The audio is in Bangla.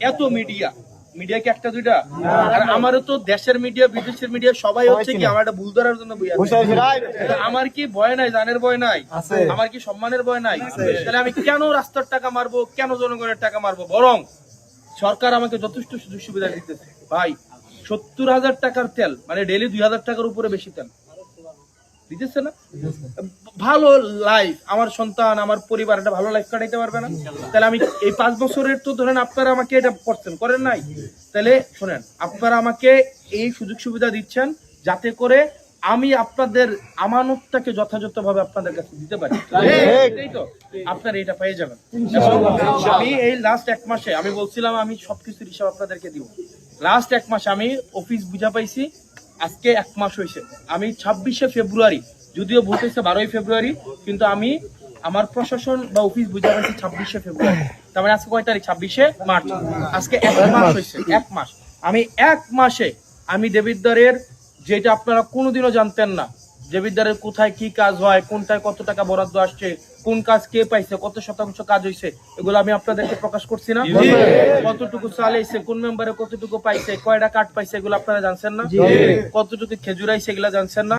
এত মিডিয়া কি একটা দুইটা? আর আমারও তো দেশের মিডিয়া বিদেশের মিডিয়া সবাই হচ্ছে কি আমার একটা ভুল ধরার জন্য বই আছে। আমার কি ভয় নাই? জানের ভয় নাই? আমার কি সম্মানের ভয় নাই? তাহলে আমি কেন রাস্তার টাকা মারবো, কেন জনগণের টাকা মারবো? বরং সরকার আমাকে যথেষ্ট সুযোগ সুবিধা দিতেছে ভাই। 70,000 টাকার তেল মানে ডেইলি 2,000 টাকার উপরে বেশি তেল দিতেছে না? ভালো লাইফ, আমার সন্তান আমার পরিবার একটা ভালো লাইফ কাটাইতে পারবে না? তাহলে আমি এই 5 বছরের তো ধরেন আপনারা আমাকে এটা করছেন, করেন নাই? তাহলে শোনেন, আপনারা আমাকে এই সুযোগ সুবিধা দিচ্ছেন যাতে করে আমি আপনাদের আমানতটাকে যথাযথভাবে আপনাদের কাছে দিতে পারি। এই তো আপনারা এটা পেয়ে যাবেন। আমি এই লাস্ট 1 মাসে আমি বলছিলাম আমি সবকিছুর হিসাব আপনাদেরকে দিব। লাস্ট 1 মাসে আমি অফিস বুঝা পাইছি, আজকে 1 মাস হয়েছে। আমি 26শে ফেব্রুয়ারি, যদিও ভোট হয়েছে 12ই ফেব্রুয়ারি, কিন্তু আমি আমার প্রশাসন বা অফিস বুঝা পাইছি 26শে ফেব্রুয়ারি। তার মানে আজকে কয় তারিখ? 26শে মার্চ। আজকে 1 মাস হয়েছে। 1 মাস আমি 1 মাসে আমি দেবিদ্বারের, যেটা আপনারা কোনোদিনও জানতেন না, দেবিদ্বারের কোথায় কি কাজ হয়, কোনটায় কত টাকা বরাদ্দ আসছে, কোন কাজ কে পাইছে, কত শতাংশ কাজ হয়েছে, এগুলো আমি আপনাদেরকে প্রকাশ করছি না? কতটুকু চাল হয়েছে, কোন মেম্বারে কতটুকু পাইছে, কয়টা কার্ড পাইছে, এগুলো আপনারা জানছেন না? কতটুকু খেজুর আইছে, এগুলো জানছেন না?